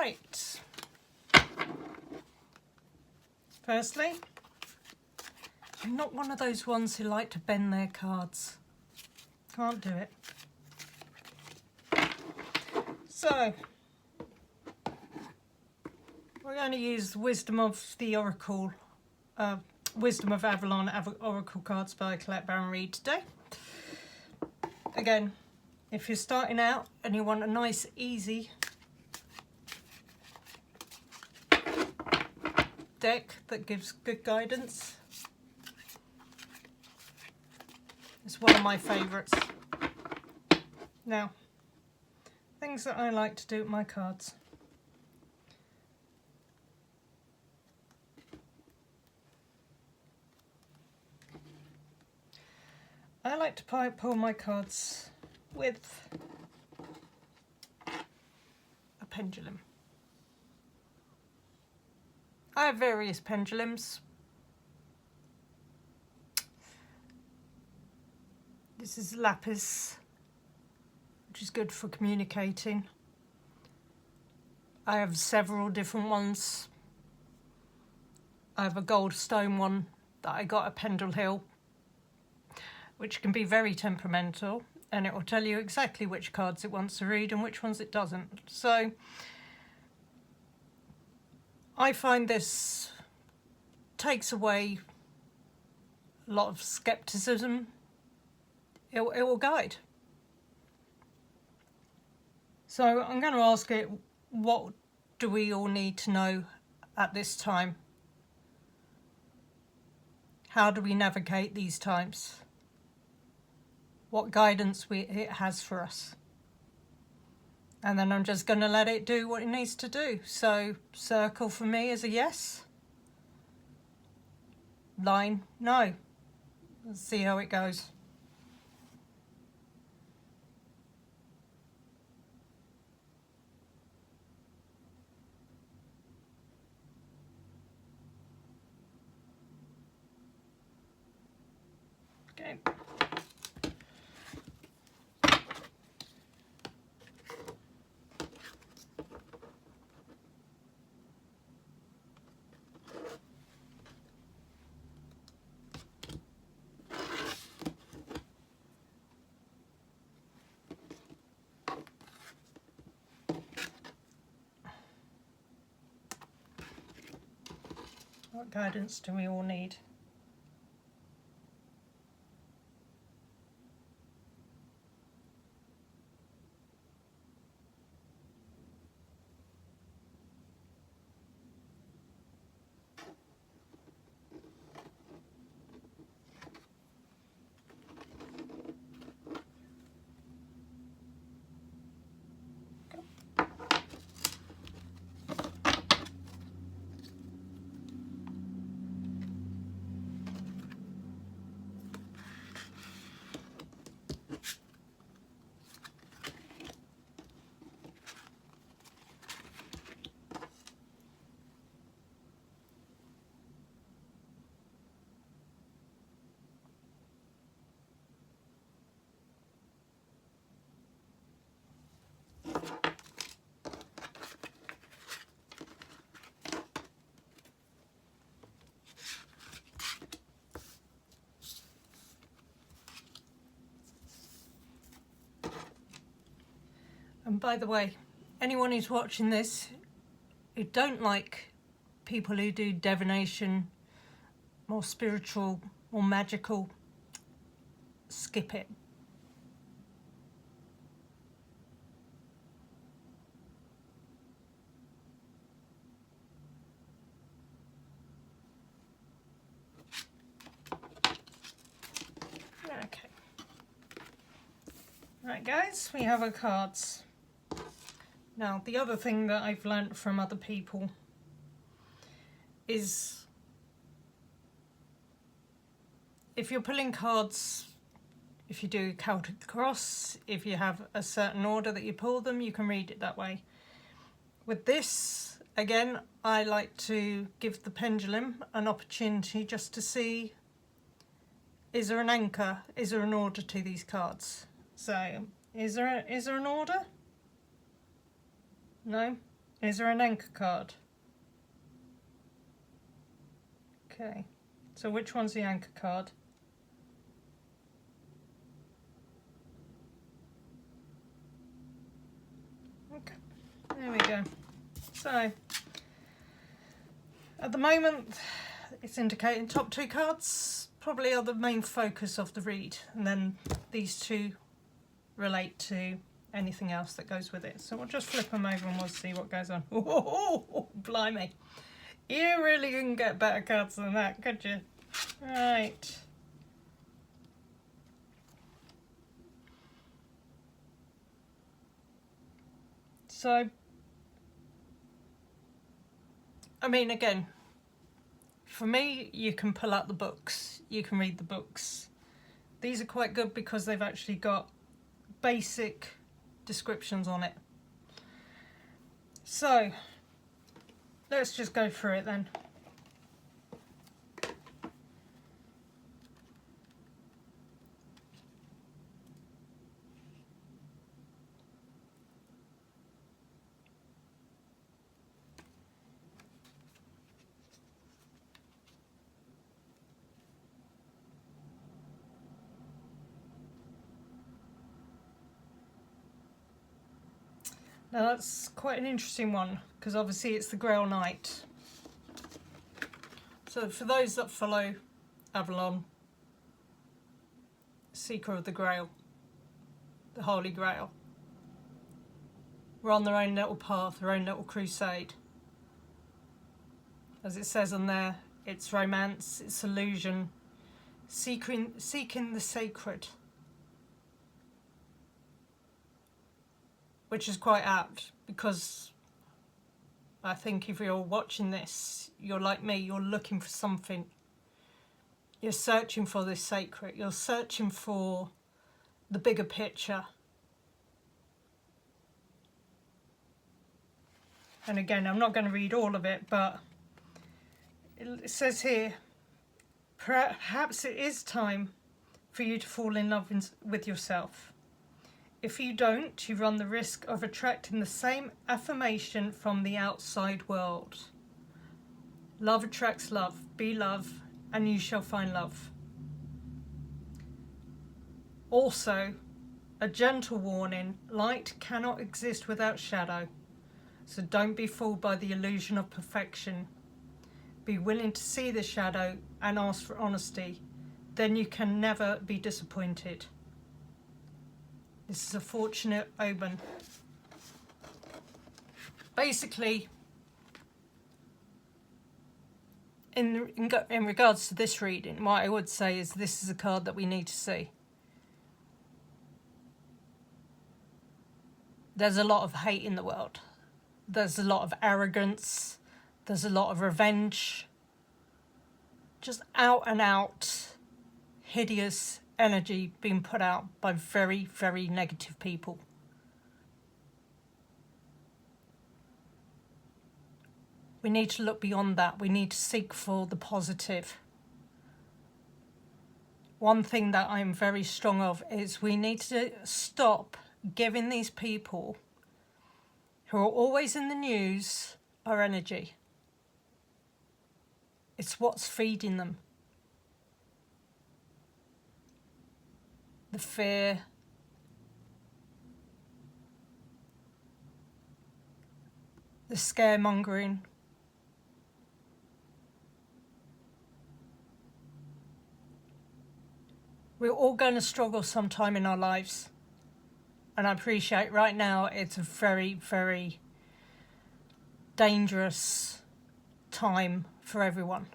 Right. Firstly, I'm not one of those ones who like to bend their cards. Can't do it. So, we're going to use the Wisdom of the Oracle, Wisdom of Avalon Oracle cards by Colette Baron Reid today. Again, if you're starting out and you want a nice, easy deck that gives good guidance, it's one of my favourites. Now, things that I like to do with my cards. I like to pull my cards with a pendulum. I have various pendulums. This is lapis, which is good for communicating. I have several different ones. I have a gold stone one that I got at Pendle Hill, which can be very temperamental, and it will tell you exactly which cards it wants to read and which ones it doesn't. So I find this takes away a lot of skepticism. It will guide. So I'm going to ask it, what do we all need to know at this time? How do we navigate these times? What guidance it has for us? And then I'm just going to let it do what it needs to do. So circle for me is a yes. Line, no. Let's see how it goes. Okay. What guidance do we all need? And by the way, anyone who's watching this who don't like people who do divination, more spiritual, more magical, skip it. Okay. Right guys, we have our cards. Now, the other thing that I've learnt from other people is if you're pulling cards, if you do Celtic Cross, if you have a certain order that you pull them, you can read it that way. With this, again, I like to give the pendulum an opportunity just to see, is there an anchor, is there an order to these cards? So, is there an order? No? Is there an anchor card? Okay, so which one's the anchor card? Okay, there we go. So, at the moment, it's indicating top 2 cards probably are the main focus of the read, and then these 2 relate to anything else that goes with it. So we'll just flip them over and we'll see what goes on. Oh, blimey. You really couldn't get better cards than that, could you? Right. So, I mean, again, for me, you can pull out the books, you can read the books. These are quite good because they've actually got basic descriptions on it. So, let's just go through it then. Now that's quite an interesting one, because obviously it's the Grail Knight. So for those that follow Avalon, Seeker of the Grail, the Holy Grail, we're on their own little path, their own little crusade. As it says on there, it's romance, it's illusion, seeking the sacred. Which is quite apt, because I think if you're watching this, you're like me, you're looking for something. You're searching for this sacred, you're searching for the bigger picture. And again, I'm not going to read all of it, but it says here, perhaps it is time for you to fall in love with yourself. If you don't, you run the risk of attracting the same affirmation from the outside world. Love attracts love. Be love, and you shall find love. Also, a gentle warning, light cannot exist without shadow. So don't be fooled by the illusion of perfection. Be willing to see the shadow and ask for honesty. Then you can never be disappointed. This is a fortunate omen. Basically, in regards to this reading, what I would say is this is a card that we need to see. There's a lot of hate in the world. There's a lot of arrogance. There's a lot of revenge. Just out and out, hideous energy being put out by very, very negative people. We need to look beyond that. We need to seek for the positive. One thing that I'm very strong of is we need to stop giving these people who are always in the news our energy. It's what's feeding them. The fear, the scaremongering, we're all going to struggle sometime in our lives, and I appreciate right now it's a very, very dangerous time for everyone.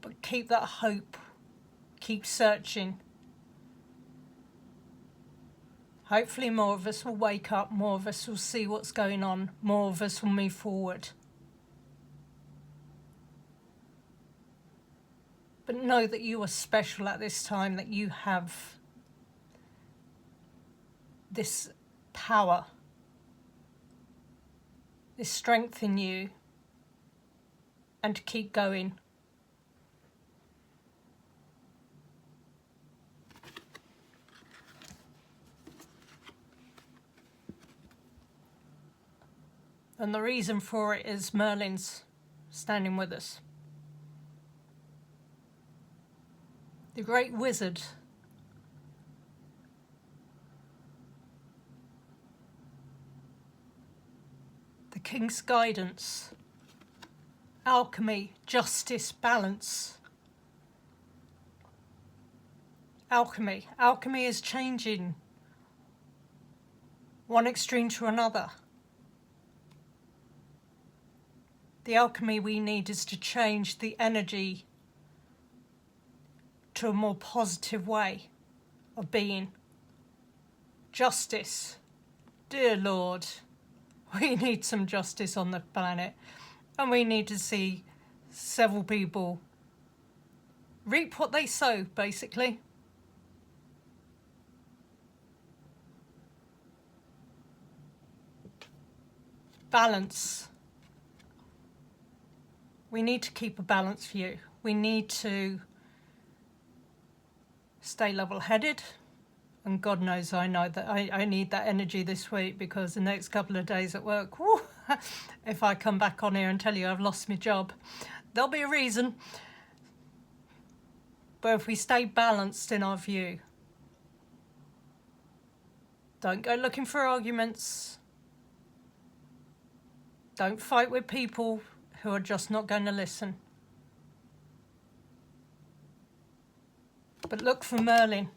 But keep that hope, keep searching. Hopefully more of us will wake up, more of us will see what's going on, more of us will move forward. But know that you are special at this time, that you have this power, this strength in you, and to keep going. And the reason for it is Merlin's standing with us. The great wizard the king's guidance, alchemy, justice, balance. Alchemy. Alchemy is changing one extreme to another. The alchemy we need is to change the energy to a more positive way of being. Justice. Dear Lord, we need some justice on the planet, and we need to see several people reap what they sow, basically. Balance. We need to keep a balanced view. We need to stay level-headed. And God knows I know that I need that energy this week, because the next couple of days at work, whew, if I come back on here and tell you I've lost my job, there'll be a reason. But if we stay balanced in our view, don't go looking for arguments. Don't fight with people who are just not going to listen. But look for Merlin.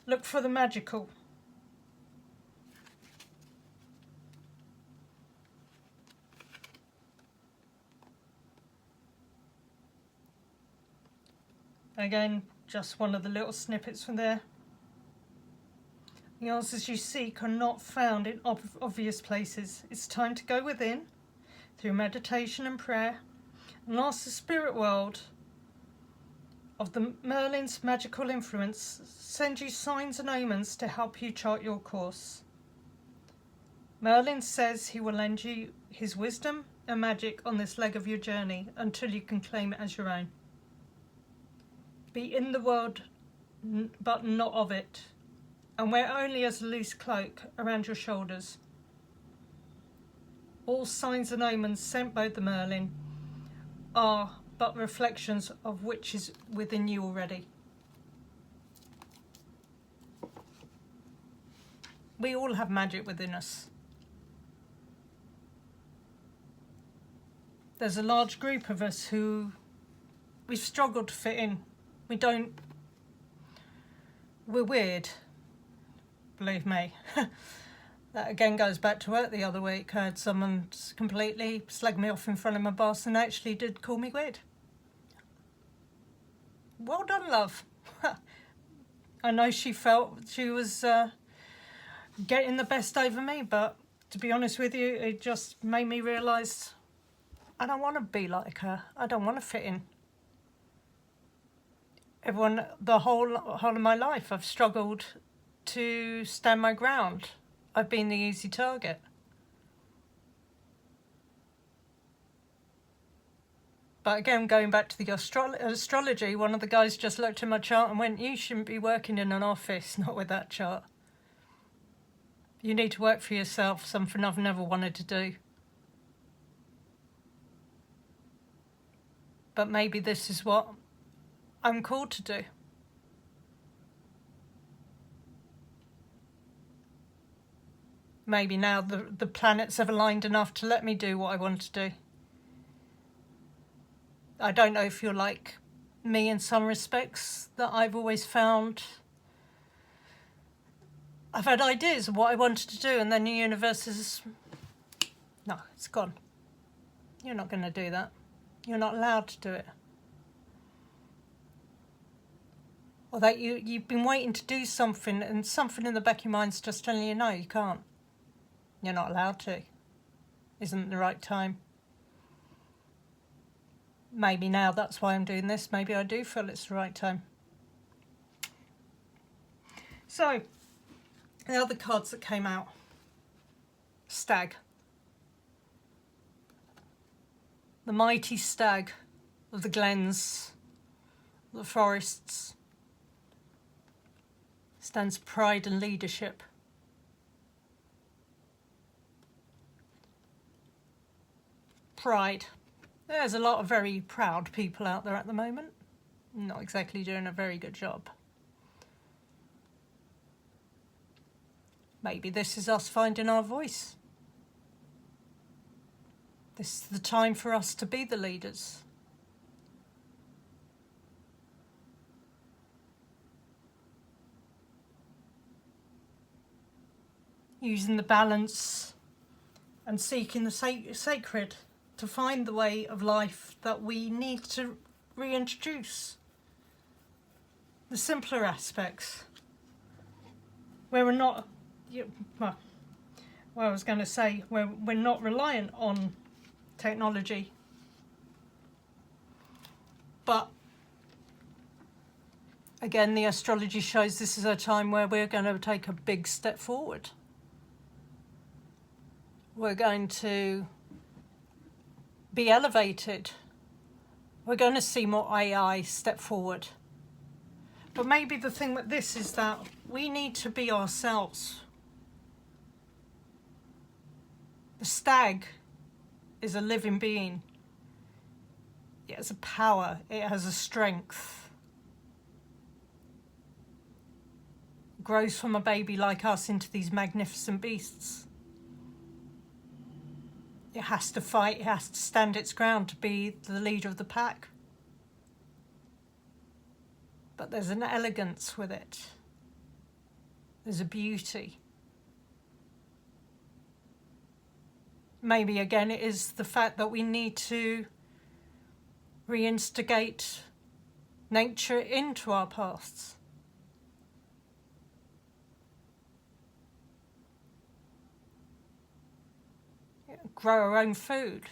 Look for the magical. Again, just one of the little snippets from there. The answers you seek are not found in obvious places. It's time to go within, through meditation and prayer, and ask the spirit world of the Merlin's magical influence send you signs and omens to help you chart your course. Merlin says he will lend you his wisdom and magic on this leg of your journey until you can claim it as your own. Be in the world, but not of it, and wear only as a loose cloak around your shoulders. All signs and omens sent by the Merlin are but reflections of which is within you already. We all have magic within us. There's a large group of us who we've struggled to fit in. We're weird, believe me. That again goes back to work the other week. I had someone completely slag me off in front of my boss and actually did call me weird. Well done, love. I know she felt she was getting the best over me, but to be honest with you, it just made me realise I don't want to be like her. I don't want to fit in. The whole of my life, I've struggled to stand my ground. I've been the easy target. But again, going back to the astrology, one of the guys just looked at my chart and went, "You shouldn't be working in an office, not with that chart. You need to work for yourself, something I've never wanted to do." But maybe this is what I'm called to do. Maybe now the planets have aligned enough to let me do what I want to do. I don't know if you're like me in some respects, that I've always found I've had ideas of what I wanted to do, and then the universe is, no, it's gone. You're not going to do that. You're not allowed to do it. Or that you've been waiting to do something, and something in the back of your mind's just telling you, no, you can't. You're not allowed to. Isn't the right time. Maybe now that's why I'm doing this. Maybe I do feel it's the right time. So, the other cards that came out. Stag. The mighty stag of the glens, the forests. stands for pride and leadership. Pride. There's a lot of very proud people out there at the moment. Not exactly doing a very good job. Maybe this is us finding our voice. This is the time for us to be the leaders. Using the balance and seeking the sacred to find the way of life that we need to reintroduce. The simpler aspects, where we're not, well, I was going to say, where we're not reliant on technology. But again, the astrology shows this is a time where we're going to take a big step forward. We're going to be elevated. We're going to see more AI step forward. But maybe the thing with this is that we need to be ourselves. The stag is a living being. It has a power. It has a strength. It grows from a baby like us into these magnificent beasts. It has to fight, it has to stand its ground to be the leader of the pack. But there's an elegance with it. There's a beauty. Maybe again it is the fact that we need to reinstigate nature into our paths. Grow our own food.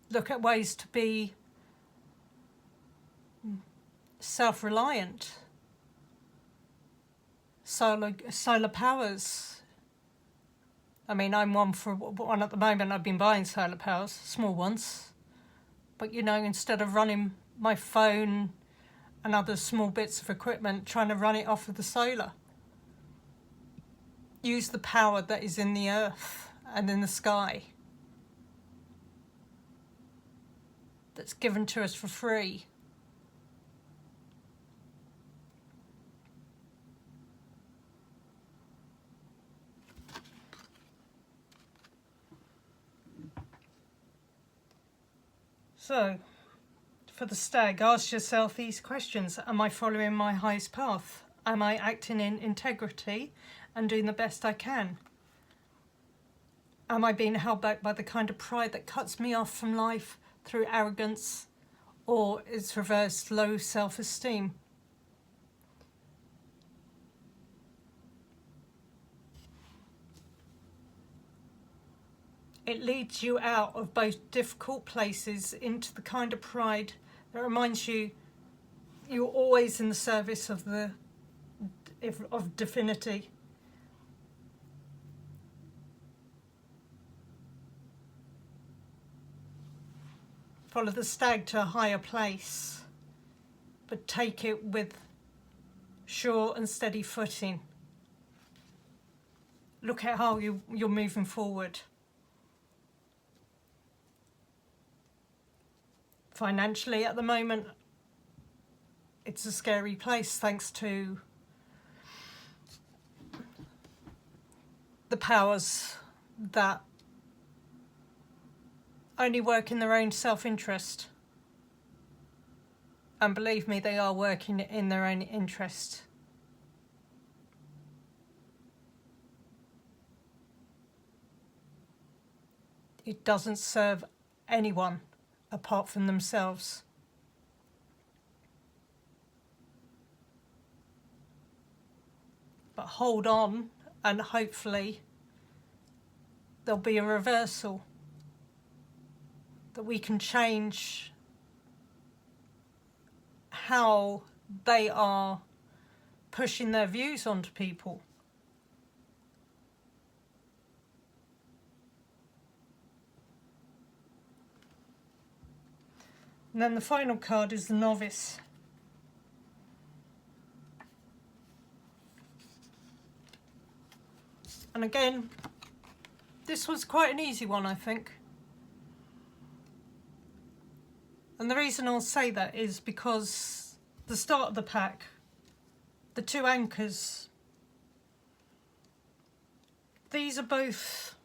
Look at ways to be self-reliant. Solar powers. I mean, I'm one at the moment. I've been buying solar powers, small ones. But you know, instead of running my phone and other small bits of equipment, trying to run it off of the solar. Use the power that is in the earth and in the sky. That's given to us for free. So, for the stag, ask yourself these questions. Am I following my highest path? Am I acting in integrity and doing the best I can? Am I being held back by the kind of pride that cuts me off from life through arrogance, or its reversed low self-esteem? It leads you out of both difficult places into the kind of pride that reminds you you're always in the service of divinity. Follow the stag to a higher place, but take it with sure and steady footing. Look at how you're moving forward. Financially at the moment, it's a scary place thanks to the powers that only work in their own self-interest. And believe me, they are working in their own interest. It doesn't serve anyone apart from themselves. But hold on, and hopefully there'll be a reversal, that we can change how they are pushing their views onto people. And then the final card is the Novice. And again, this was quite an easy one, I think. And the reason I'll say that is because the start of the pack, the two anchors, these are both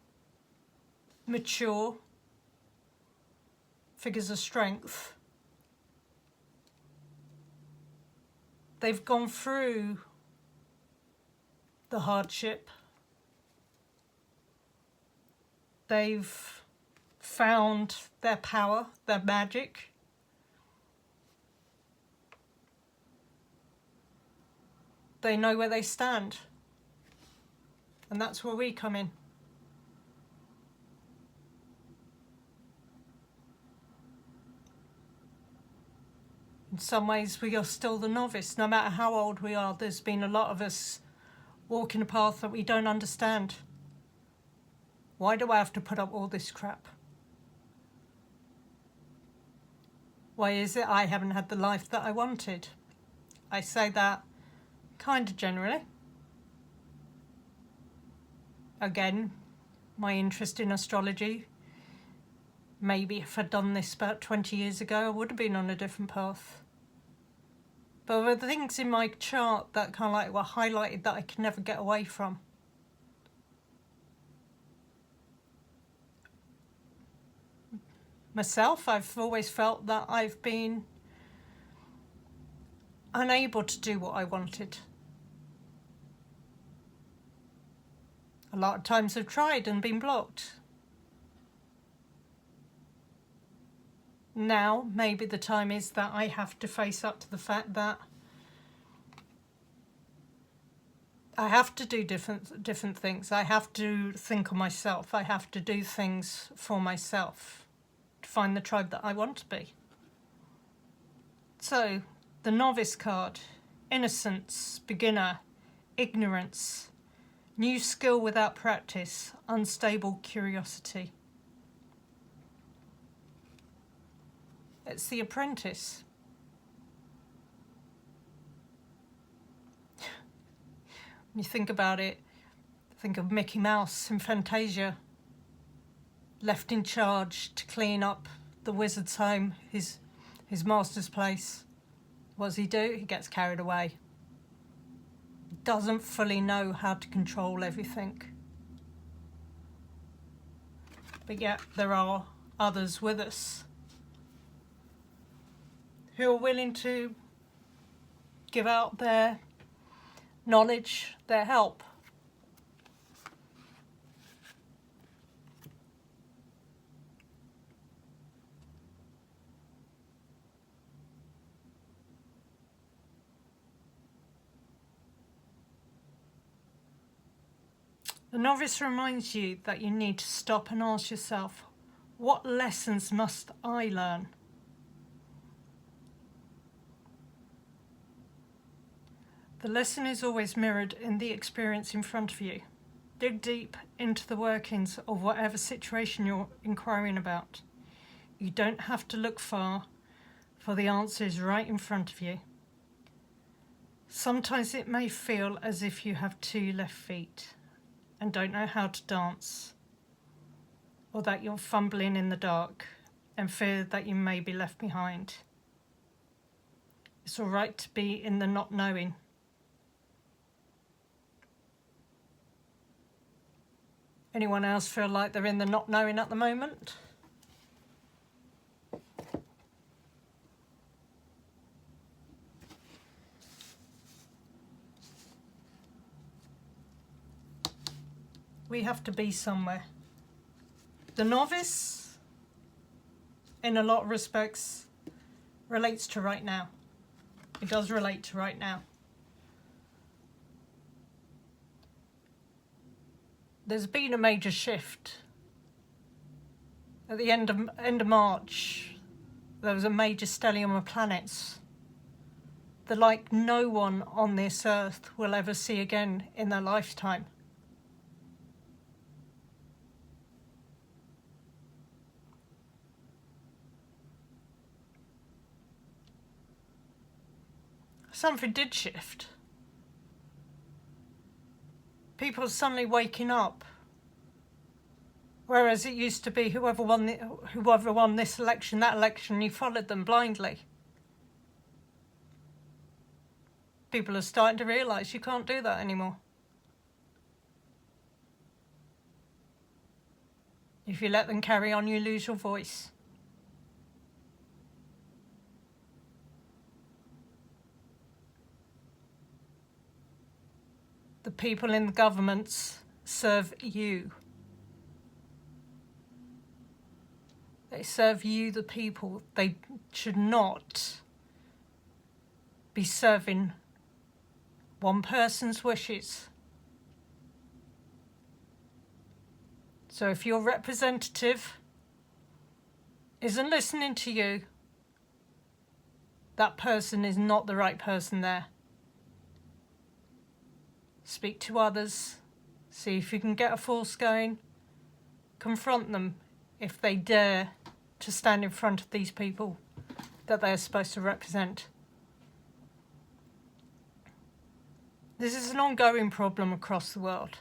mature figures of strength. They've gone through the hardship. They've found their power, their magic. They know where they stand. And that's where we come in. In some ways, we are still the novice. No matter how old we are, there's been a lot of us walking a path that we don't understand. Why do I have to put up all this crap? Why is it I haven't had the life that I wanted? I say that kind of generally. Again, my interest in astrology. Maybe if I'd done this about 20 years ago, I would have been on a different path. But there were things in my chart that kind of like were highlighted that I could never get away from. Myself, I've always felt that I've been unable to do what I wanted. A lot of times I've tried and been blocked. Now, maybe the time is that I have to face up to the fact that I have to do different things. I have to think of myself. I have to do things for myself to find the tribe that I want to be. So, the Novice card, innocence, beginner, ignorance, new skill without practice, unstable curiosity. It's the Apprentice. When you think about it, think of Mickey Mouse in Fantasia, left in charge to clean up the wizard's home, his master's place. What does he do? He gets carried away. Doesn't fully know how to control everything. But yet there are others with us who are willing to give out their knowledge, their help. The Novice reminds you that you need to stop and ask yourself, what lessons must I learn? The lesson is always mirrored in the experience in front of you. Dig deep into the workings of whatever situation you're inquiring about. You don't have to look far, for the answer is right in front of you. Sometimes it may feel as if you have two left feet and don't know how to dance, or that you're fumbling in the dark and fear that you may be left behind. It's all right to be in the not knowing. Anyone else feel like they're in the not knowing at the moment? We have to be somewhere. The Novice, in a lot of respects, relates to right now. It does relate to right now. There's been a major shift. At the end of March, there was a major stellium of planets that like no one on this earth will ever see again in their lifetime. something did shift. People are suddenly waking up. Whereas it used to be whoever won this election, that election, you followed them blindly. People are starting to realise you can't do that anymore. If you let them carry on, you lose your voice. The people in the governments serve you. They serve you, the people. They should not be serving one person's wishes. So if your representative isn't listening to you, that person is not the right person there. Speak to others, see if you can get a force going, confront them if they dare to stand in front of these people that they're supposed to represent. This is an ongoing problem across the world.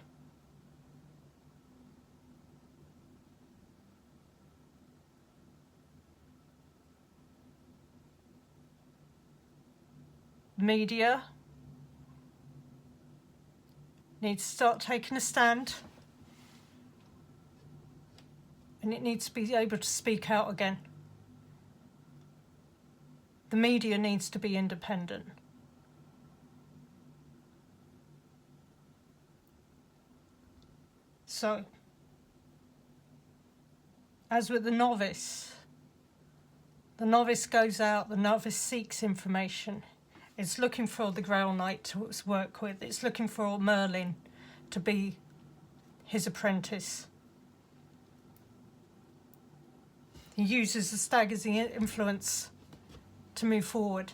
Media needs to start taking a stand, and it needs to be able to speak out again. The media needs to be independent. So, as with the novice goes out, the novice seeks information. It's looking for the Grail Knight to work with. It's looking for Merlin to be his apprentice. He uses the stag as the influence to move forward.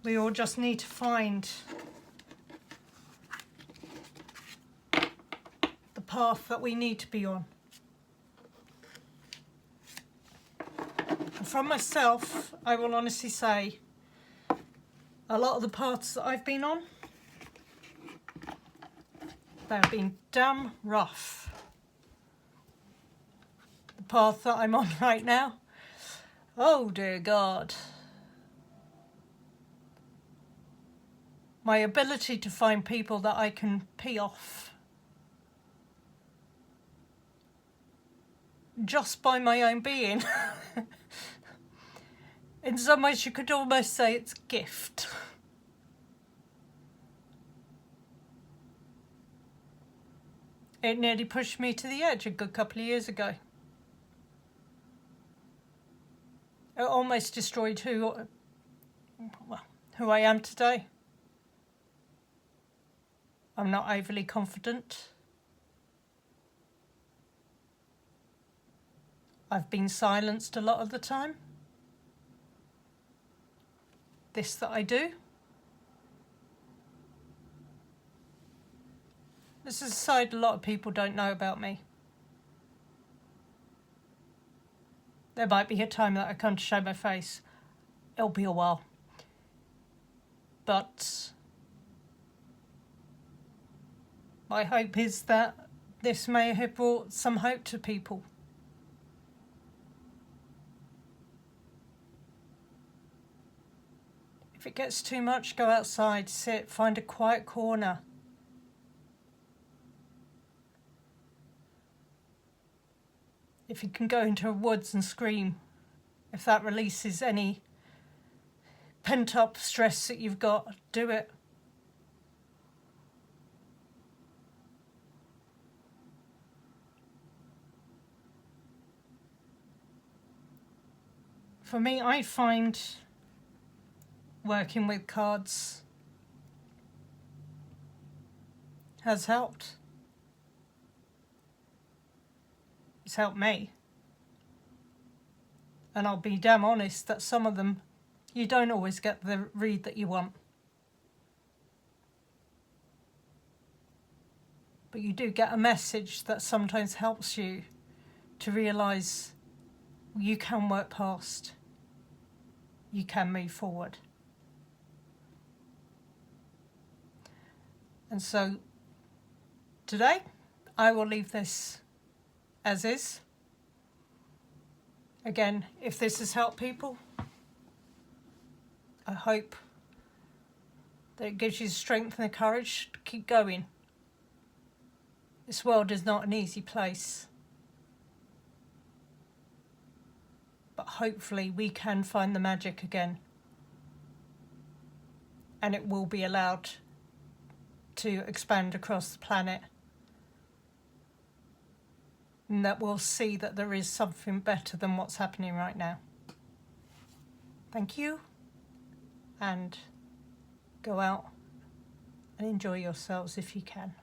We all just need to find the path that we need to be on. And from myself, I will honestly say, a lot of the paths that I've been on, they've been damn rough. The path that I'm on right now, oh dear God. My ability to find people that I can pee off just by my own being. In some ways you could almost say it's a gift. It nearly pushed me to the edge a good couple of years ago. It almost destroyed who I am today. I'm not overly confident. I've been silenced a lot of the time. This that I do. This is a side a lot of people don't know about me. There might be a time that I come to show my face. It'll be a while. But my hope is that this may have brought some hope to people. If it gets too much, go outside, sit, find a quiet corner. If you can go into a woods and scream, if that releases any pent-up stress that you've got, do it. For me, I find working with cards has helped. It's helped me. And I'll be damn honest that some of them, you don't always get the read that you want. But you do get a message that sometimes helps you to realise you can work past, you can move forward. And so today I will leave this as is. Again, if this has helped people, I hope that it gives you the strength and the courage to keep going. This world is not an easy place. But hopefully we can find the magic again. And it will be allowed to expand across the planet. And that we'll see that there is something better than what's happening right now. Thank you. And go out and enjoy yourselves if you can.